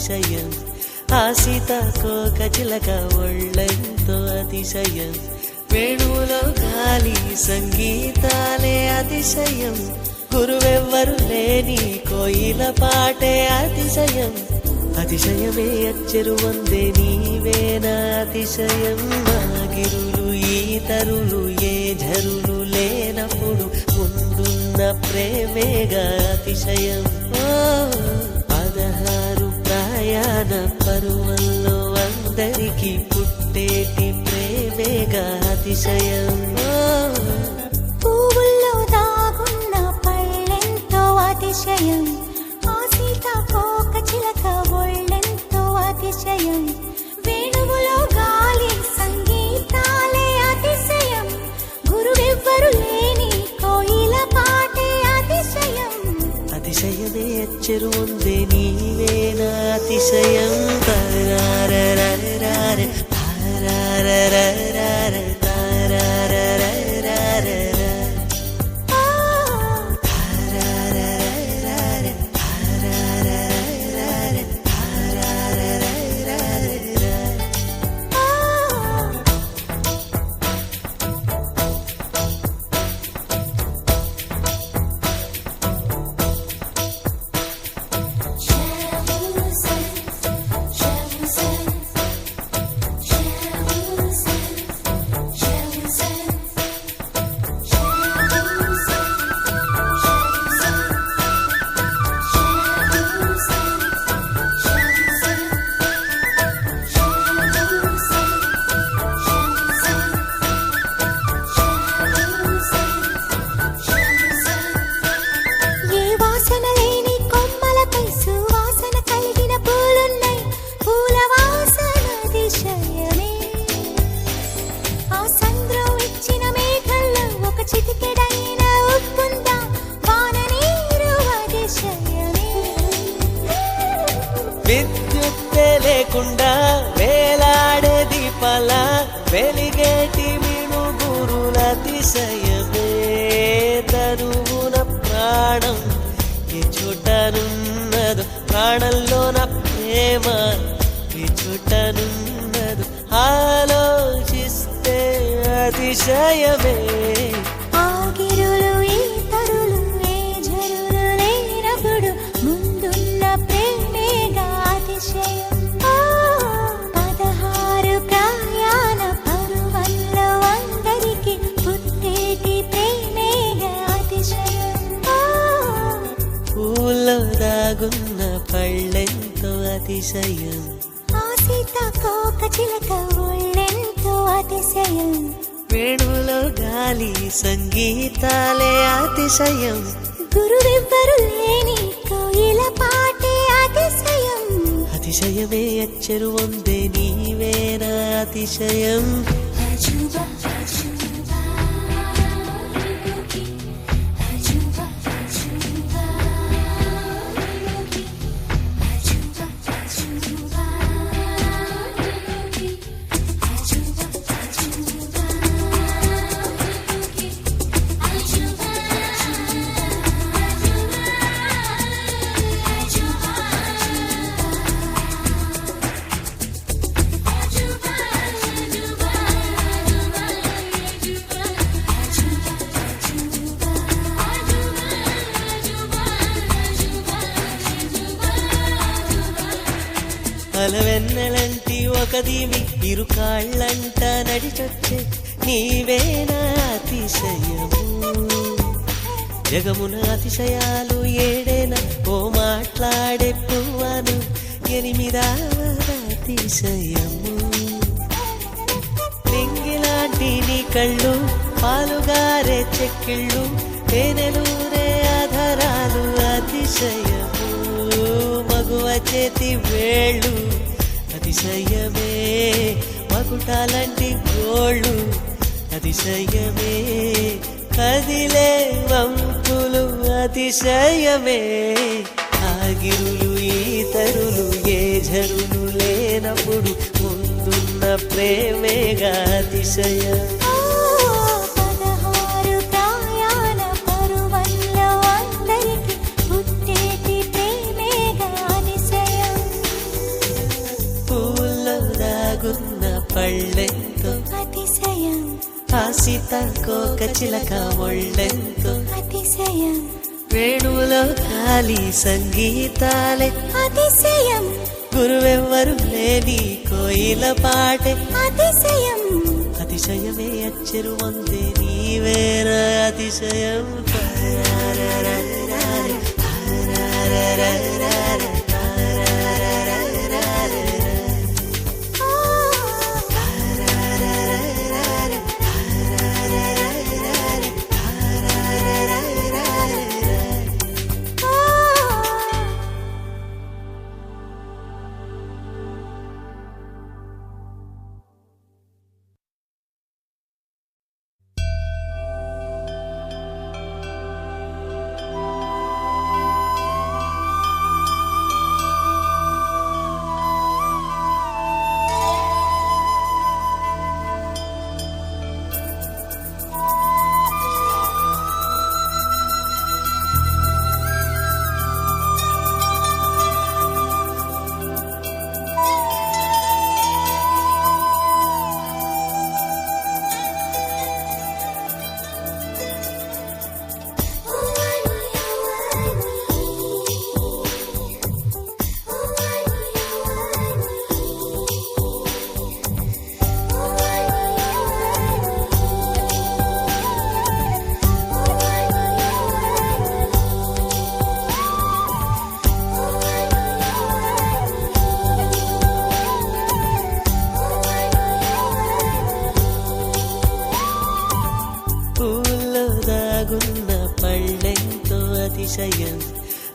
అతిశయం, ఆ సీతాకోక చిలక ఒళ్ళెంతో అతిశయం, వేణువులో గాలి సంగీతాలే అతిశయం, గురువెవ్వరు లేని కోయిల పాటే అతిశయం, అతిశయమే అచ్చెరు వందే నీవేనా అతిశయం, గిరులు ఈతరులు ఏ ఝరులు లేనప్పుడు ముందున్న ప్రేమేగా అతిశయం. 16 ప్రయాణ పరువల్లో అందరికీ పుట్టేటి ప్రేమేగా అతిశయం. పువ్వుల్లో దాగున్న పళ్ళెంతో అతిశయం, ఆ సీతాకోక చిలక ఒళ్ళెంతో అతిశయం, వేణువులో గాలి సంగీతాలే అతిశయం, గురువెవ్వరు లేని కోయిల పాటే అతిశయం, అతిశయమే అచ్చెరు వందే నీవేనా అతిశయం. తారారరారే తారారరారే తారారరారే తారారరారే తారారరారే తారారరారే. ఏ వాసన లేని కొమ్మలపై సువాసన కలిగిన పూలున్నాయి, పూల వాసన అతిశయమే, ఆ సంద్రం ఇచ్చిన మేఘల్లో ఒక చిటికెడైన ఉప్పుందా, వాన నీరు అతిశయమే. విద్యుత్తే లేకుండా వేలాడే దీపాల వెలిగేటి మిణుగురుల అతిశయమే, తరువున ప్రాణం ఈ చోటనున్నదు, ప్రాణంలోన ప్రేమ ఈ చోటనున్నదు, ఆలోచిస్తే అతిశయమే. ఆగిరులు ఈతరులు ఏ ఝరులు లేనప్పుడు ముందున్న ప్రేమేగా అతిశయం. 16 ప్రయాణ పరువల్లో అందరికీ పుట్టేటి ప్రేమేగా అతిశయం. పూల్లో దాగున్న పళ్ళెంతో అతిశయం, ఆ సీతాకోక చిలక ఒళ్ళెంతో అతిశయం, వేణువులో గాలి సంగీతాలే అతిశయం, గురువెవ్వరు లేని కోయిల పాటే అతిశయం, అతిశయమే అచ్చెరు వందే నీవేనా అతిశయం. అలవెన్నెలంటి ఒక దీవి ఇరుకాళ్ళంట నడిచొచ్చే నీవేనా అతిశయము, జగమున అతిశయాలు ఏడేన ఓ మాట్లాడే పువ్వను 8వ అతిశయము, లింగిలాంటి నీ కళ్ళు పాలుగారే చెక్కిళ్ళు తేనెలూరే ఆధారాలు అతిశయము, మగువ చేతి వేళ్ళు అతిశయమే, మకుటాలంటి గోళ్ళు అతిశయమే, కదిలే వంపులు అతిశయమే, ఆగిరులు ఈతరులు ఏ ఝరులు లేనప్పుడు ముందున్న ప్రేమేగా అతిశయం. 16 ప్రయాణ పరువల్లో అందరికీ పుట్టేటి ప్రేమేగా అతిశయం. కోక చిలక ఒళ్ళెంతో అతిశయం వేణువులో గాలి సంగీతాలే అతిశయం గురువెవ్వరు లేని కోయిల పాటే అతిశయం అతిశయమే అచ్చరు వందే నీవేర అతిశయం అతిశయం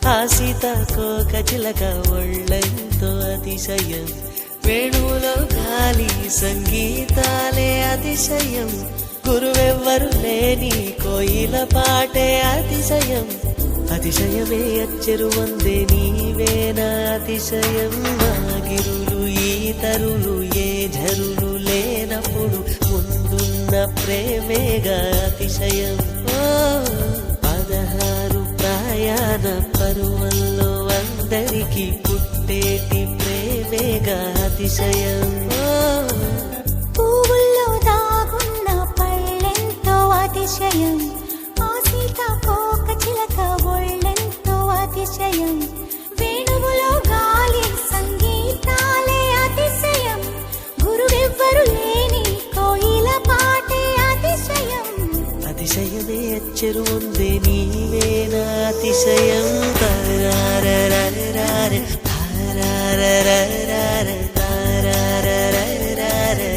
ఆ సీతాకోక చిలక ఒళ్ళెంతో అతిశయం వేణువులో గాలి సంగీతాలే అతిశయం గురువెవ్వరు లేని కోయిల పాటే అతిశయం అతిశయమే అచ్చరు వందే నీవేనా అతిశయం గిరులు ఈతరులు ఏ ఝరులు లేనప్పుడు ముందున్న ప్రేమేగా అతిశయం 16 ప్రయాణ పరువల్లో అందరికీ పుట్టేటి ప్రేమేగా అతిశయం పువ్వుల్లో దాగున్న పళ్ళెంతో అతిశయం ఆ సీతాకోక చిలక ఒళ్ళెంతో అతిశయం వేణువులో గాలి సంగీతాలే అతిశయం గురువెవ్వరు లేని కోయిల పాటే అతిశయం అతిశయమే అచ్చరు వందే నీవేనా అతిశయం తారారరారే తారారరారే తారారరారే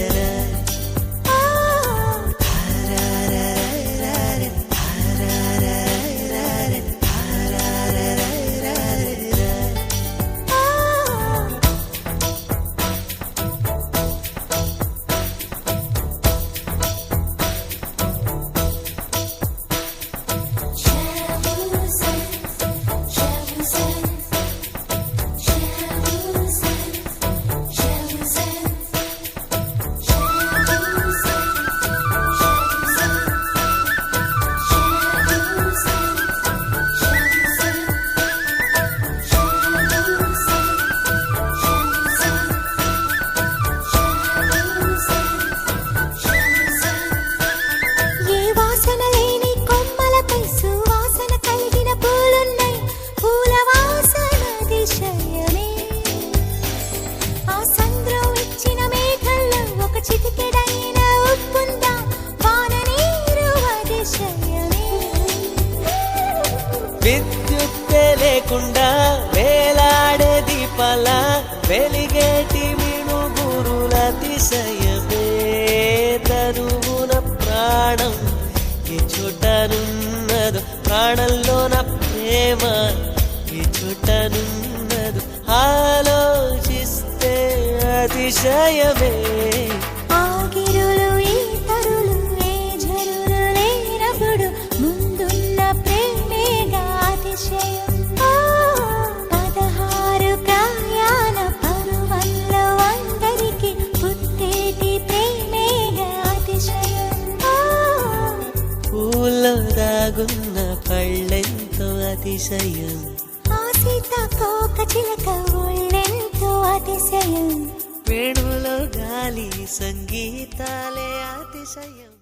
విద్యుత్తే లేకుండా వేలాడే దీపాల వెలిగేటి మిణుగురుల అతిశయమే తనువున ప్రాణం ఏ చోటనున్నదో ప్రాణంలోన ప్రేమ ఏ చోటనున్నదో ఆలోచిస్తే అతిశయమే ఆగిరులు ఈతరులు ఏ ఝరులు లేనప్పుడు ముందున్న ప్రేమేగా అతిశయం 16 ప్రయాణ పరువల్లో అందరికీ పుట్టేటి ప్రేమేగా అతిశయం పూల్లో దాగున్న పళ్ళెంతో అతిశయం ఆ సీతాకోక చిలక ఒళ్ళెంతో అతిశయం వేణువులో గాలి సంగీతాలే అతిశయం.